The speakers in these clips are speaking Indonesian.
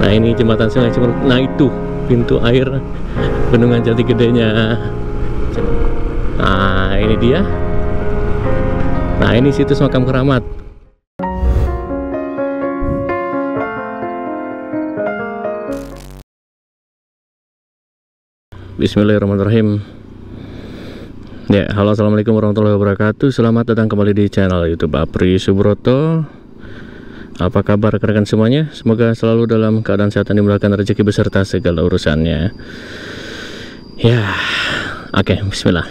Nah ini jembatan Sungai Cimuruk. Nah itu pintu air Bendungan Jatigedenya. Nah ini dia. Nah ini situs makam keramat. Bismillahirrahmanirrahim. Ya, halo, assalamualaikum warahmatullahi wabarakatuh. Selamat datang kembali di channel YouTube Apri Subroto. Apa kabar rekan-rekan semuanya? Semoga selalu dalam keadaan sehat dan dimudahkan rezeki beserta segala urusannya. Ya, oke, bismillah.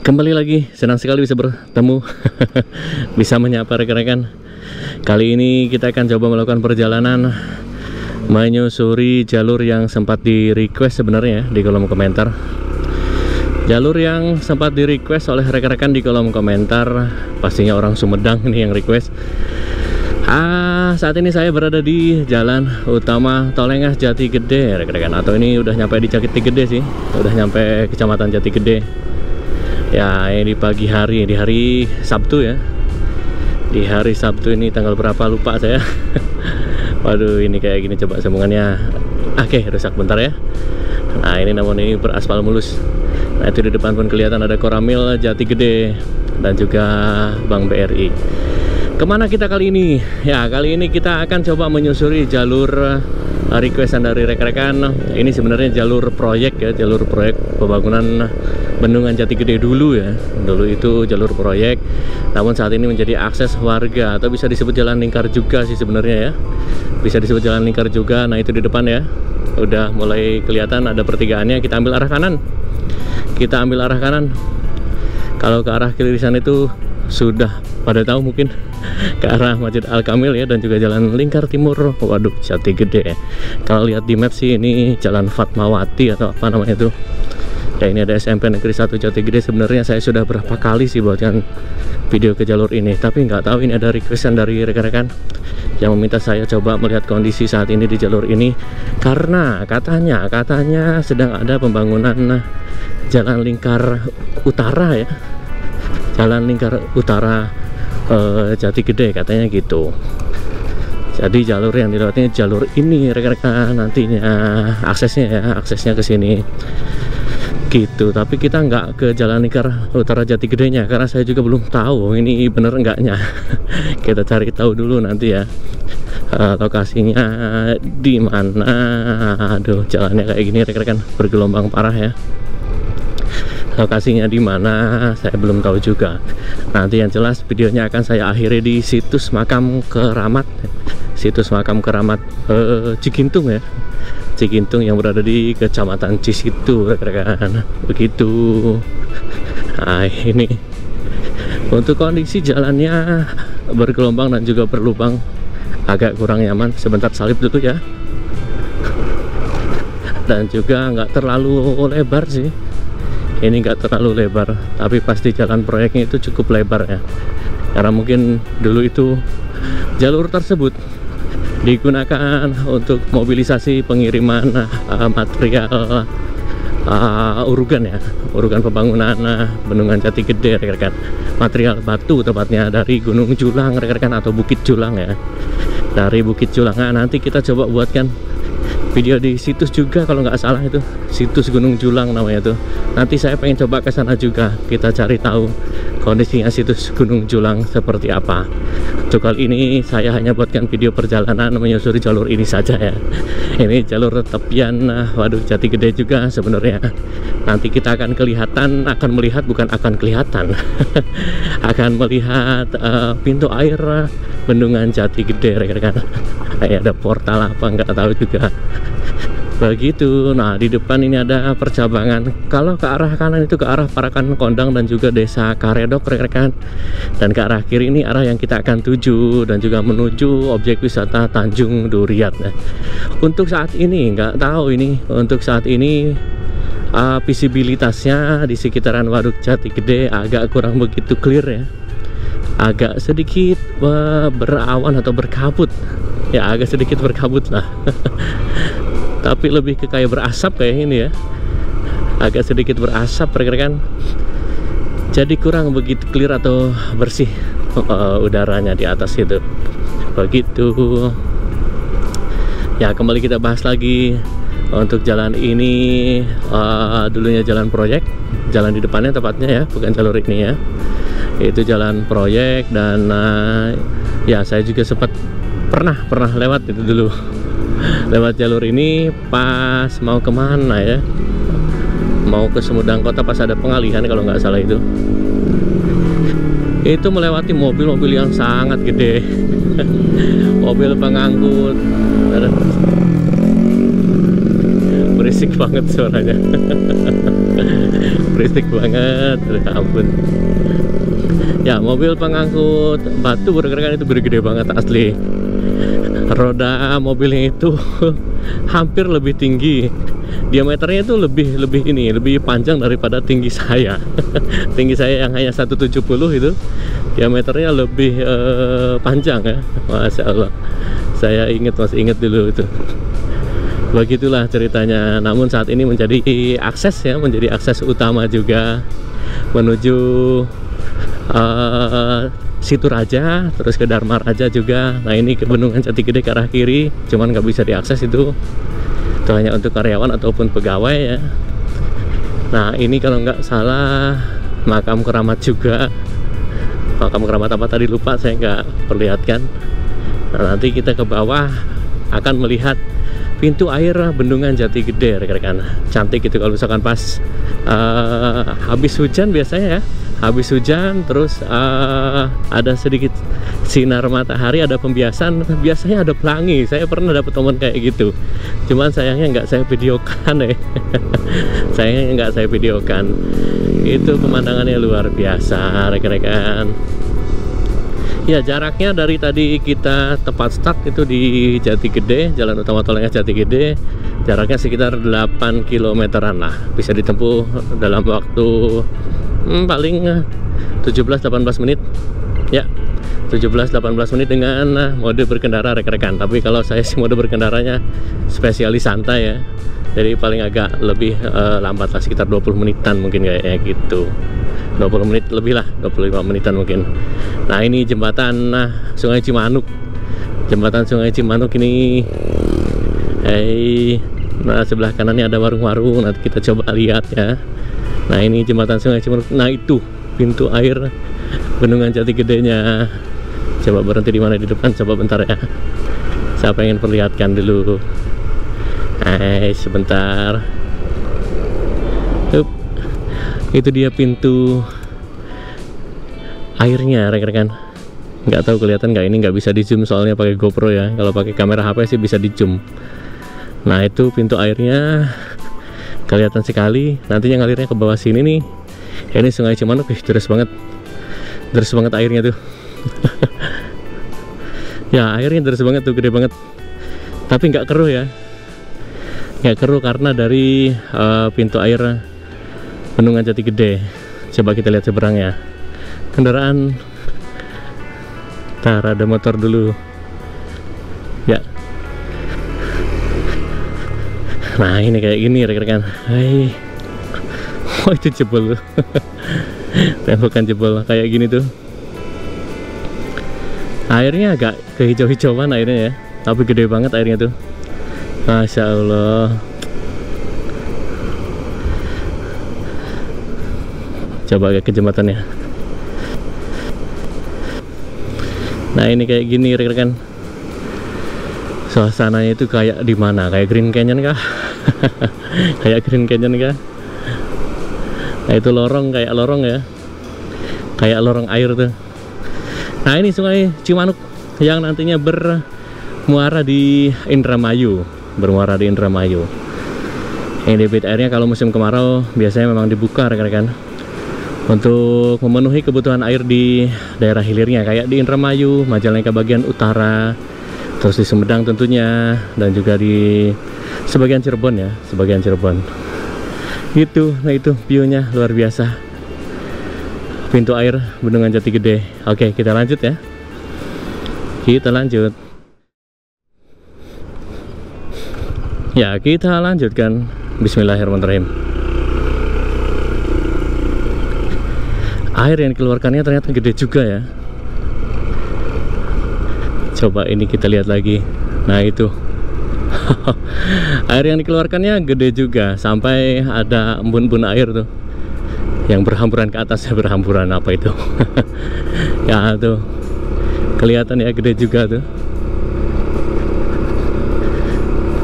Kembali lagi, senang sekali bisa bertemu, bisa menyapa rekan-rekan. Kali ini kita akan coba melakukan perjalanan menyusuri jalur yang sempat di request sebenarnya di kolom komentar. Jalur yang sempat di request oleh rekan-rekan di kolom komentar, pastinya orang Sumedang ini yang request. Saat ini saya berada di Jalan Utama Tolengas Jatigede rekan-rekan, atau ini udah nyampe di Jatigede sih, udah nyampe Kecamatan Jatigede. Ya, ini di pagi hari, di hari Sabtu ya. Di hari Sabtu ini tanggal berapa lupa saya. Waduh, ini kayak gini coba sambungannya. Oke, rusak bentar ya. Nah ini namun ini beraspal mulus. Nah itu di depan pun kelihatan ada Koramil Jatigede dan juga Bank BRI. Kemana kita kali ini? Ya, kali ini kita akan coba menyusuri jalur requestan dari rekan-rekan. Ini sebenarnya jalur proyek ya, jalur proyek pembangunan Bendungan Jatigede dulu ya. Dulu itu jalur proyek, namun saat ini menjadi akses warga, atau bisa disebut jalan lingkar juga sih sebenarnya ya. Bisa disebut jalan lingkar juga. Nah itu di depan ya, udah mulai kelihatan ada pertigaannya. Kita ambil arah kanan. Kita ambil arah kanan. Kalau ke arah kiri sana itu sudah pada tahu mungkin, ke arah Masjid Al-Kamil ya, dan juga jalan lingkar timur. Waduh, Jatigede ya. Kalau lihat di map sih ini Jalan Fatmawati atau apa namanya itu. Ya ini ada SMP Negeri 1 Jatigede. Sebenarnya saya sudah berapa kali sih buatkan video ke jalur ini, tapi nggak tahu ini ada requestan dari rekan-rekan yang meminta saya coba melihat kondisi saat ini di jalur ini, karena katanya sedang ada pembangunan jalan lingkar utara ya, jalan lingkar utara Jatigede katanya gitu. Jadi jalur yang dilewatinya jalur ini rekan-rekan, nantinya aksesnya ke sini gitu. Tapi kita nggak ke jalan lingkar utara Jatigedenya, karena saya juga belum tahu ini bener enggaknya. Kita cari tahu dulu nanti ya, lokasinya di mana. Aduh, jalannya kayak gini rekan-rekan, bergelombang parah ya. Lokasinya di mana saya belum tahu juga. Nanti yang jelas videonya akan saya akhiri di situs makam keramat, situs makam keramat Cigintung ya, Cigintung yang berada di Kecamatan Cisitu rekan-rekan, begitu. Nah ini untuk kondisi jalannya bergelombang dan juga berlubang, agak kurang nyaman. Sebentar salib dulu ya. Dan juga nggak terlalu lebar sih, ini nggak terlalu lebar, tapi pasti jalan proyeknya itu cukup lebar ya, karena mungkin dulu itu jalur tersebut digunakan untuk mobilisasi pengiriman material urugan ya, urugan pembangunan Bendungan Jatigede rekan-rekan, material batu tepatnya dari Gunung Julang rekan-rekan, atau Bukit Julang ya, dari Bukit Julang. Nah, nanti kita coba buatkan video di situs juga kalau nggak salah, itu situs Gunung Julang namanya tuh. Nanti saya pengen coba ke sana juga, kita cari tahu kondisinya situs Gunung Julang seperti apa. Untuk kali ini saya hanya buatkan video perjalanan menyusuri jalur ini saja ya. Ini jalur tepian, waduh, Jatigede juga sebenarnya. Nanti kita akan melihat bukan akan kelihatan akan melihat pintu air Bendungan Jatigede rekan-rekan. Kayak ada portal apa nggak tahu juga, begitu. Nah di depan ini ada percabangan. Kalau ke arah kanan itu ke arah Parakan Kondang dan juga Desa Karedok rekan-rekan, dan ke arah kiri ini arah yang kita akan tuju dan juga menuju objek wisata Tanjung Duriat. Nah, untuk saat ini nggak tahu ini, untuk saat ini visibilitasnya di sekitaran Waduk Jatigede agak kurang begitu clear ya, agak sedikit berawan atau berkabut ya, agak sedikit berkabut lah. Tapi lebih ke kayak berasap kayak ini ya, agak sedikit berasap rekan-rekan, jadi kurang begitu clear atau bersih udaranya di atas itu, begitu. Ya, kembali kita bahas lagi. Untuk jalan ini dulunya jalan proyek, jalan di depannya tepatnya ya, bukan jalur ini ya. Itu jalan proyek dan ya saya juga sempat pernah lewat itu dulu. Lewat jalur ini pas mau kemana ya? Mau ke Sumedang Kota pas ada pengalihan kalau nggak salah itu. Itu melewati mobil-mobil yang sangat gede. Mobil pengangkut. Berisik banget suaranya. Berisik banget, ampun. Ya, mobil pengangkut batu bergerak itu gede banget asli. Roda mobilnya itu hampir lebih tinggi. Diameternya itu lebih panjang daripada tinggi saya. Tinggi saya yang hanya 170 itu, diameternya lebih panjang ya. Masya Allah. Saya masih ingat dulu itu. Begitulah ceritanya. Namun saat ini menjadi akses ya, menjadi akses utama juga menuju Situ Raja, terus ke Dharma Raja juga. Nah, ini ke Bendungan Jati Gede ke arah kiri, cuman nggak bisa diakses itu hanya untuk karyawan ataupun pegawai ya. Nah, ini kalau nggak salah makam keramat juga. Makam keramat apa tadi lupa, saya nggak perlihatkan. Nah, nanti kita ke bawah akan melihat pintu air Bendungan Jati Gede, rekan-rekan. Cantik gitu kalau misalkan pas habis hujan biasanya ya. Habis hujan terus ada sedikit sinar matahari, ada pembiasan, biasanya ada pelangi. Saya pernah dapat teman kayak gitu, cuman sayangnya nggak saya videokan ya. Sayangnya nggak saya videokan. Itu pemandangannya luar biasa, rekan-rekan. Ya, jaraknya dari tadi kita tempat start itu di Jati Gede, jalan utama tolnya Jati Gede, jaraknya sekitar 8 kilometeran lah. Bisa ditempuh dalam waktu paling 17-18 menit ya, 17-18 menit dengan mode berkendara rekan-rekan. Tapi kalau saya sih mode berkendaranya spesialis santai ya, jadi paling agak lebih lambat lah, sekitar 20 menitan mungkin kayaknya gitu. 20 menit lebih lah, 25 menitan mungkin. Nah, ini jembatan Sungai Cimanuk. Jembatan Sungai Cimanuk ini nah, sebelah kanannya ada warung-warung, nanti kita coba lihat ya. Nah, ini jembatan Sungai Cimanuk. Nah, itu pintu air Bendungan Jati Gedenya. Coba berhenti di mana di depan, coba bentar ya. Saya pengen perlihatkan dulu. Sebentar. Itu dia pintu airnya, rekan-rekan. Nggak tahu kelihatan nggak, ini nggak bisa di zoom soalnya pakai GoPro ya. Kalau pakai kamera HP sih bisa di zoom. Nah, itu pintu airnya kelihatan sekali. Nantinya ngalirnya ke bawah sini nih. Ini Sungai Cimanuk, deras banget airnya tuh. Ya, airnya deras banget tuh, gede banget. Tapi nggak keruh ya, nggak keruh karena dari pintu air Bendungan Jati Gede. Coba kita lihat seberangnya. Kendaraan, ntar ada motor dulu ya. Nah, ini kayak gini rekan-rekan. Oh, itu jebol. Tembakan jebol kayak gini tuh. Airnya agak kehijau-hijauan airnya ya, tapi gede banget airnya tuh. Masya Allah. Coba ke jembatannya. Nah, ini kayak gini rekan-rekan. Suasananya itu kayak di mana? Kayak Green Canyon kah? Kayak Green Canyon kah? Nah, itu lorong, kayak lorong ya. Kayak lorong air tuh. Nah, ini Sungai Cimanuk yang nantinya bermuara di Indramayu. Ini debit airnya kalau musim kemarau biasanya memang dibuka rekan-rekan, untuk memenuhi kebutuhan air di daerah hilirnya kayak di Indramayu, Majalengka bagian utara, terus di Sumedang tentunya, dan juga di sebagian Cirebon ya, sebagian Cirebon gitu. Nah, itu view-nya luar biasa, pintu air Bendungan Jati Gede. Oke, kita lanjut ya, kita lanjut ya, kita lanjutkan. Bismillahirrahmanirrahim. Air yang dikeluarkannya ternyata gede juga ya. Coba ini kita lihat lagi. Nah, itu Air yang dikeluarkannya gede juga, sampai ada embun-embun air tuh yang berhamburan ke atasnya. Berhamburan apa itu? Ya tuh kelihatan ya, gede juga tuh.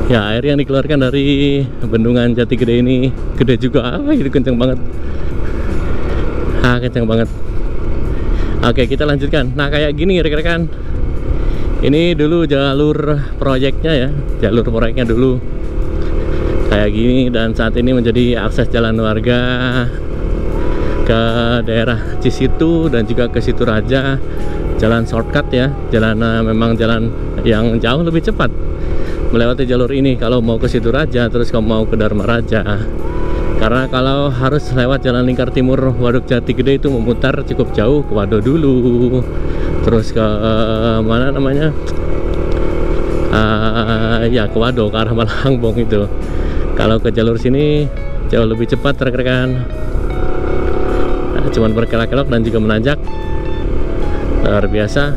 Ya, air yang dikeluarkan dari bendungan Jati Gede ini gede juga. Itu kenceng banget. Kenceng banget. Oke, kita lanjutkan. Nah, kayak gini rekan-rekan. Ini dulu jalur proyeknya ya. Jalur proyeknya dulu kayak gini, dan saat ini menjadi akses jalan warga ke daerah Cisitu dan juga ke Situraja. Jalan shortcut ya. Memang jalan yang jauh lebih cepat melewati jalur ini kalau mau ke Situraja, terus kalau mau ke Dharma Raja. Karena kalau harus lewat jalan lingkar timur Waduk Jati Gede itu memutar cukup jauh, ke Wado dulu, terus ke mana namanya, ya ke Wado, ke arah Malangbong itu. Kalau ke jalur sini jauh lebih cepat rekan-rekan. Cuman berkelok-kelok dan juga menanjak, luar biasa.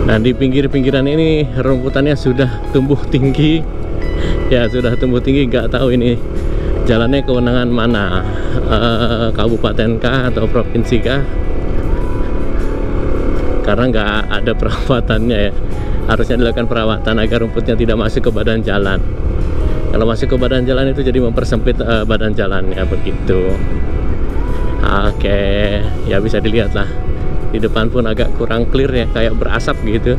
Dan di pinggir-pinggiran ini rumputannya sudah tumbuh tinggi. Ya, sudah tumbuh tinggi. Nggak tahu ini jalannya kewenangan mana, kabupaten kah atau provinsi kah? Karena nggak ada perawatannya ya. Harusnya dilakukan perawatan agar rumputnya tidak masuk ke badan jalan. Kalau masuk ke badan jalan itu jadi mempersempit badan jalannya, begitu. Oke, ya bisa dilihat lah. Di depan pun agak kurang clear ya, kayak berasap gitu.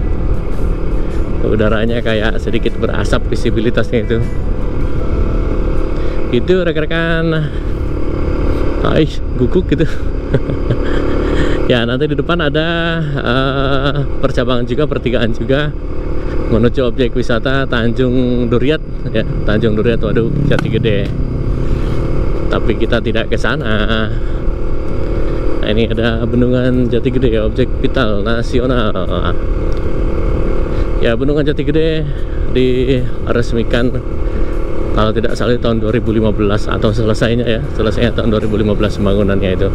Udaranya kayak sedikit berasap, visibilitasnya itu. Itu rekan-rekan. Guguk gitu. Ya, nanti di depan ada percabangan juga, pertigaan juga menuju objek wisata Tanjung Duryat ya, Tanjung Duryat Waduk Jati Gede. Tapi kita tidak ke sana. Nah, ini ada bendungan Jati Gede ya, objek vital nasional. Ya, bendungan Jati Gede diresmikan kalau tidak salah tahun 2015 atau selesainya tahun 2015 pembangunannya itu.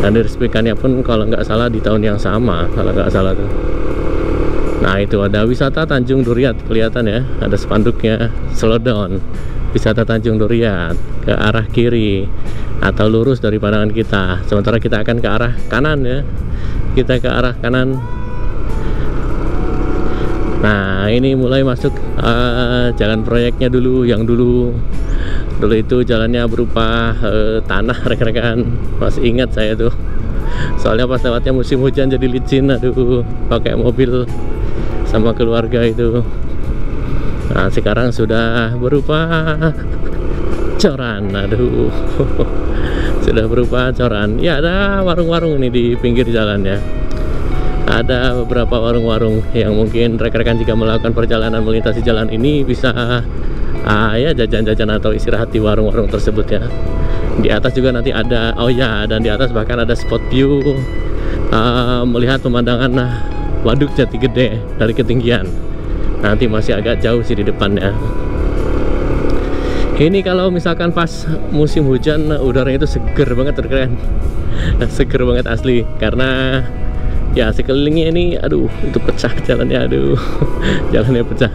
Dan diresmikannya pun kalau nggak salah di tahun yang sama, kalau nggak salah tuh. Nah, itu ada wisata Tanjung Duryat, kelihatan ya, ada spanduknya, slow down, wisata Tanjung Duryat, ke arah kiri atau lurus dari pandangan kita. Sementara kita akan ke arah kanan ya, kita ke arah kanan. Nah, ini mulai masuk jalan proyeknya dulu, yang dulu itu jalannya berupa tanah rekan-rekan. Masih ingat saya tuh, soalnya pas lewatnya musim hujan jadi licin. Aduh, pakai mobil sama keluarga itu. Nah, sekarang sudah berupa coran. Aduh, sudah berupa coran. Ya, ada warung-warung ini di pinggir jalannya. Ada beberapa warung-warung yang mungkin rekan-rekan jika melakukan perjalanan melintasi jalan ini bisa ya jajan-jajan atau istirahat di warung-warung tersebut ya. Di atas juga nanti ada, dan di atas bahkan ada spot view melihat pemandangan Waduk Jati Gede dari ketinggian. Nanti masih agak jauh sih di depannya. Ini kalau misalkan pas musim hujan, udaranya itu seger banget rekan. Seger banget asli, karena ya sekelilingnya ini, aduh, itu pecah jalannya, aduh. Jalannya pecah.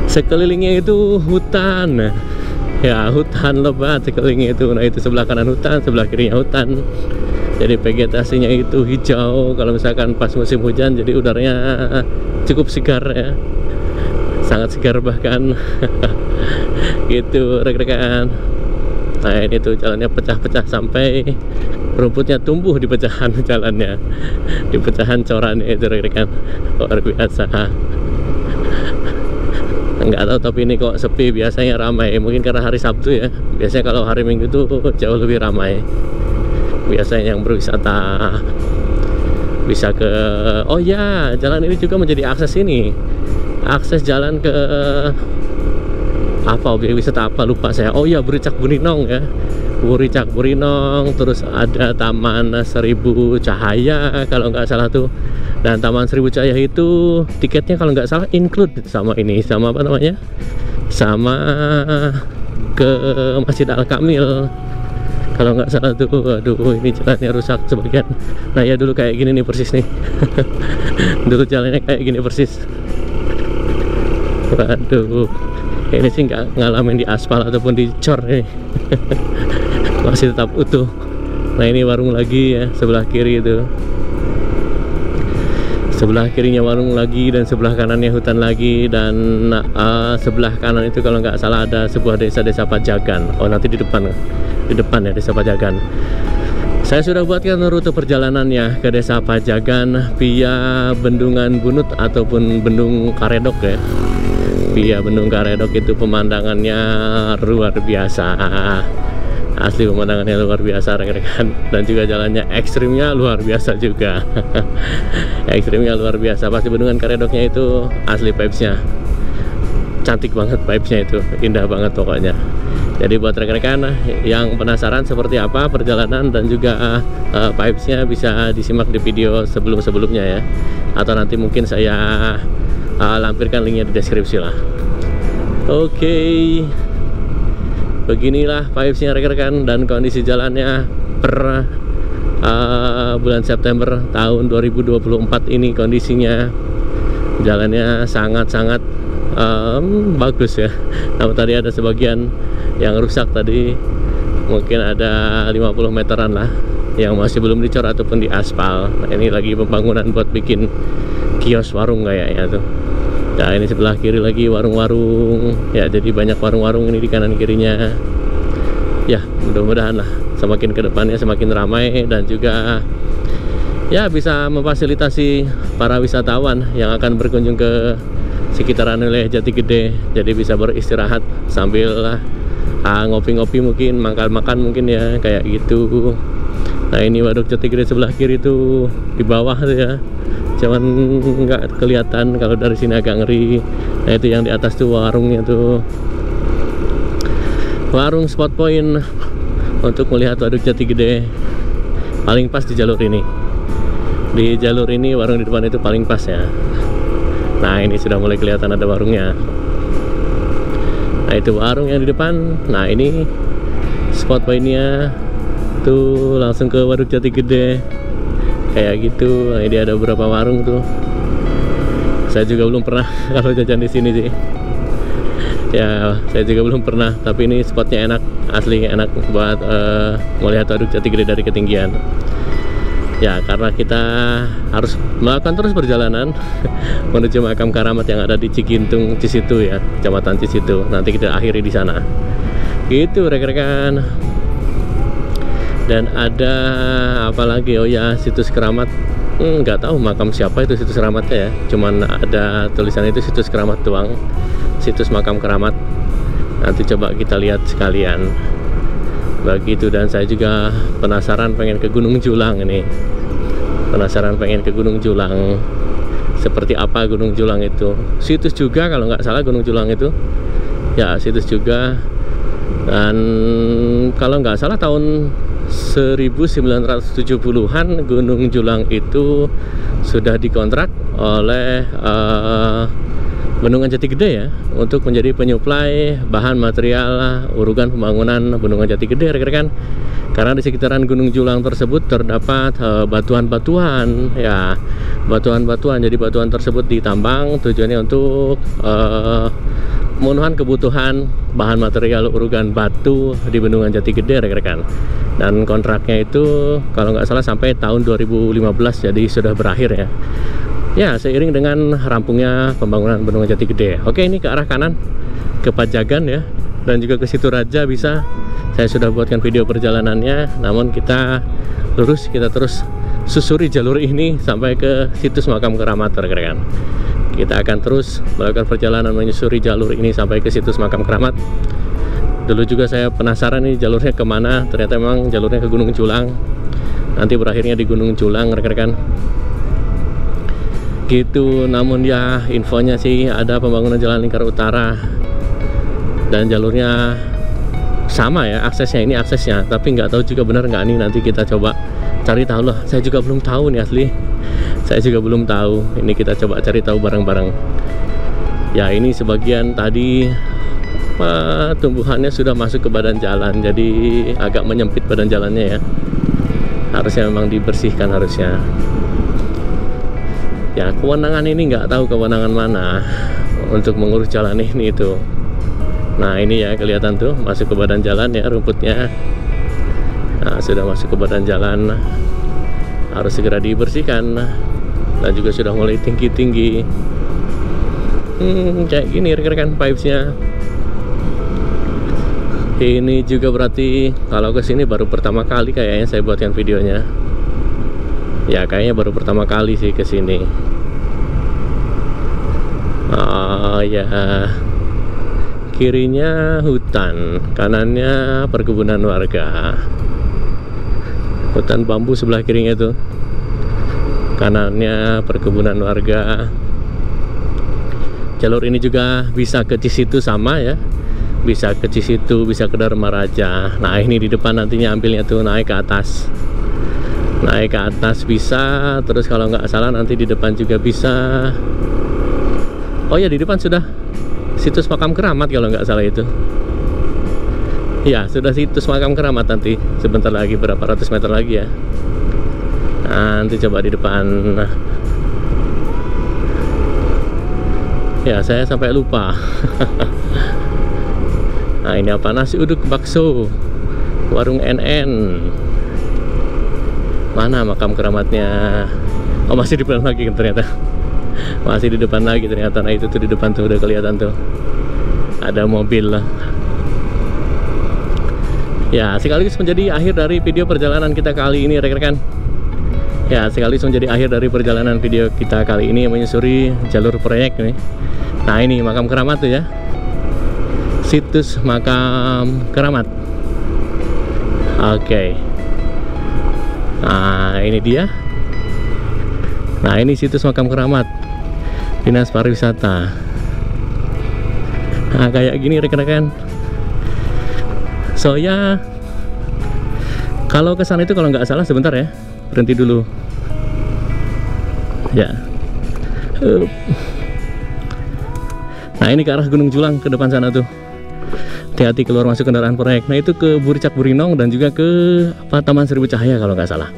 Sekelilingnya itu hutan. Ya, hutan lebat sekelilingnya itu. Nah, itu sebelah kanan hutan, sebelah kirinya hutan. Jadi vegetasinya itu hijau. Kalau misalkan pas musim hujan, jadi udaranya cukup segar ya, sangat segar bahkan. Gitu rekan-rekan. Nah, ini tuh jalannya pecah-pecah sampai rumputnya tumbuh di pecahan jalannya, di pecahan corannya itu rekan-rekan. Luar biasa. Nggak tahu, tapi ini kok sepi, biasanya ramai. Mungkin karena hari Sabtu ya. Biasanya kalau hari Minggu itu jauh lebih ramai. Biasanya yang berwisata bisa ke, jalan ini juga menjadi akses ini, akses jalan ke objek wisata apa lupa saya. Buricak Burinong ya, Buricak Burinong. Terus ada Taman Seribu Cahaya kalau nggak salah tuh. Dan Taman Seribu Cahaya itu tiketnya kalau nggak salah include sama ini, sama apa namanya, sama ke Masjid Al Kamil. kalau nggak salah tuh. Aduh, ini jalannya rusak sebagian. Nah ya, dulu kayak gini nih persis nih. Dulu jalannya kayak gini persis. Waduh, ini sih nggak ngalamin di aspal ataupun di cor ini. Masih tetap utuh. Nah ini warung lagi ya, sebelah kiri itu. Sebelah kirinya warung lagi, dan sebelah kanannya hutan lagi, dan sebelah kanan itu kalau nggak salah ada sebuah desa Pajagan. Oh, nanti di depan ya, desa Pajagan. Saya sudah buatkan rute perjalanannya ke desa Pajagan via Bendungan Bunut ataupun Bendung Karedok ya. Via Bendung Karedok itu pemandangannya luar biasa. Asli pemandangannya luar biasa rekan-rekan, dan juga jalannya ekstrimnya luar biasa juga. Ekstrimnya luar biasa. Pasti Bendungan Karedoknya itu asli vibesnya cantik banget, vibesnya itu indah banget pokoknya. Jadi buat rekan-rekan yang penasaran seperti apa perjalanan dan juga vibesnya, bisa disimak di video sebelum-sebelumnya ya, atau nanti mungkin saya lampirkan linknya di deskripsi lah. Oke. Beginilah vibesnya rekan-rekan dan kondisi jalannya per bulan September tahun 2024 ini. Kondisinya jalannya sangat-sangat bagus ya. Namun tadi ada sebagian yang rusak tadi, mungkin ada 50 meteran lah yang masih belum dicor ataupun di aspal. Nah, ini lagi pembangunan buat bikin kios warung kayaknya tuh. Nah ini sebelah kiri lagi warung-warung ya, jadi banyak warung-warung ini di kanan kirinya ya. Mudah-mudahan lah semakin ke depannya semakin ramai, dan juga ya bisa memfasilitasi para wisatawan yang akan berkunjung ke sekitaran wilayah Jati Gede, jadi bisa beristirahat sambil ngopi-ngopi, mungkin makan-makan mungkin ya, kayak gitu. Nah ini Waduk Jati Gede sebelah kiri tuh, di bawah tuh ya, cuman nggak kelihatan kalau dari sini, agak ngeri. Nah itu yang di atas tuh warungnya tuh, warung spot point untuk melihat Waduk Jati Gede. Paling pas di jalur ini, warung di depan itu paling pas ya. Nah ini sudah mulai kelihatan ada warungnya. Nah itu warung yang di depan. Nah ini spot pointnya tuh, langsung ke Waduk Jati Gede kayak gitu. Nah, ini ada beberapa warung tuh. Saya juga belum pernah kalau jajan di sini sih. Ya, saya juga belum pernah. Tapi ini spotnya enak, asli enak buat melihat Waduk Jati Gede dari ketinggian. Ya, karena kita harus melakukan terus perjalanan menuju makam keramat yang ada di Cigintung, Cisitu ya, Kecamatan Cisitu. Nanti kita akhiri di sana. Gitu rekan-rekan. Dan ada apa lagi? Oh ya, situs keramat. Nggak tahu makam siapa itu situs keramatnya ya. Cuman ada tulisan itu situs keramat doang. Situs makam keramat. Nanti coba kita lihat sekalian. Begitu, dan saya juga penasaran pengen ke Gunung Julang ini. Penasaran pengen ke Gunung Julang. Seperti apa Gunung Julang itu? Situs juga kalau nggak salah Gunung Julang itu. Ya, situs juga. Dan kalau nggak salah tahun 1970-an Gunung Julang itu sudah dikontrak oleh Bendungan Jati Gede ya, untuk menjadi penyuplai bahan material urugan pembangunan Bendungan Jati Gede rekan-rekan. Karena di sekitaran Gunung Julang tersebut terdapat batuan-batuan ya, batuan-batuan. Jadi batuan tersebut ditambang tujuannya untuk pemenuhan kebutuhan bahan material urugan batu di Bendungan Jati Gede rekan-rekan. Dan kontraknya itu kalau nggak salah sampai tahun 2015, jadi sudah berakhir ya. Ya, seiring dengan rampungnya pembangunan Bendungan Jati Gede. Oke, ini ke arah kanan ke Pajagan ya, dan juga ke Situ Raja bisa. Saya sudah buatkan video perjalanannya, namun kita lurus, kita terus susuri jalur ini sampai ke situs makam keramat rekan-rekan. Kita akan terus melakukan perjalanan menyusuri jalur ini sampai ke situs makam keramat. Dulu juga saya penasaran nih jalurnya kemana, ternyata memang jalurnya ke Gunung Julang. Nanti berakhirnya di Gunung Julang rekan-rekan. Gitu, namun ya infonya sih ada pembangunan jalan lingkar utara. Dan jalurnya sama ya, aksesnya ini aksesnya. Tapi nggak tahu juga benar nggak nih, nanti kita coba cari tahu lah. Saya juga belum tahu nih asli. Saya juga belum tahu. Ini kita coba cari tahu bareng-bareng. Ya ini sebagian tadi tumbuhannya sudah masuk ke badan jalan, jadi agak menyempit badan jalannya ya. Harusnya memang dibersihkan harusnya. Ya, kewenangan ini nggak tahu kewenangan mana untuk mengurus jalan ini itu. Nah ini ya kelihatan tuh masuk ke badan jalan ya rumputnya. Nah sudah masuk ke badan jalan, harus segera dibersihkan. Dan juga sudah mulai tinggi-tinggi. Kayak gini rekan-rekan pipesnya. Ini juga berarti kalau kesini baru pertama kali kayaknya saya buatkan videonya. Ya kayaknya baru pertama kali sih kesini. Oh ya, kirinya hutan, kanannya perkebunan warga. Hutan bambu sebelah kirinya itu, kanannya perkebunan warga. Jalur ini juga bisa ke Cisitu sama ya, bisa ke Cisitu, bisa ke Dharma Raja. Nah ini di depan nantinya ambilnya tuh naik ke atas, naik ke atas bisa. Terus kalau nggak salah nanti di depan juga bisa. Oh ya, di depan sudah situs makam keramat kalau nggak salah itu. Ya sudah situs makam keramat nanti sebentar lagi, berapa ratus meter lagi ya. Nanti coba di depan. Ya saya sampai lupa. Nah ini apa, nasi uduk bakso warung NN. Mana makam keramatnya? Oh masih di depan lagi ternyata. Masih di depan lagi ternyata. Nah itu tuh di depan tuh udah kelihatan tuh ada mobil lah. Ya sekaligus menjadi akhir dari video perjalanan kita kali ini rekan-rekan. Ya sekaligus menjadi akhir dari perjalanan video kita kali ini menyusuri jalur proyek nih. Nah ini makam keramat tuh ya, situs makam keramat. Oke. Nah ini dia. Nah ini situs makam keramat Dinas Pariwisata. Nah kayak gini rekan-rekan. So ya, kalau ke sana itu kalau nggak salah sebentar ya, berhenti dulu. Ya. Nah ini ke arah Gunung Julang ke depan sana tuh. Hati-hati keluar masuk kendaraan proyek. Nah itu ke Buricak Burinong dan juga ke apa, Taman Seribu Cahaya kalau nggak salah.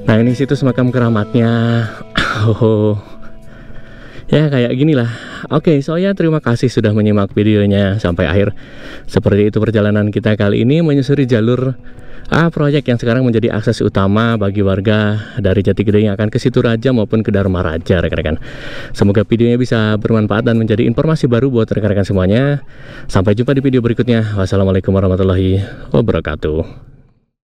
Nah ini situs makam keramatnya. Oh. Ya kayak gini lah. Oke, so ya terima kasih sudah menyimak videonya sampai akhir. Seperti itu perjalanan kita kali ini menyusuri jalur proyek yang sekarang menjadi akses utama bagi warga dari Jatigede yang akan ke Situraja maupun ke Dharma Raja rekan-rekan. Semoga videonya bisa bermanfaat dan menjadi informasi baru buat rekan-rekan semuanya. Sampai jumpa di video berikutnya. Wassalamualaikum warahmatullahi wabarakatuh.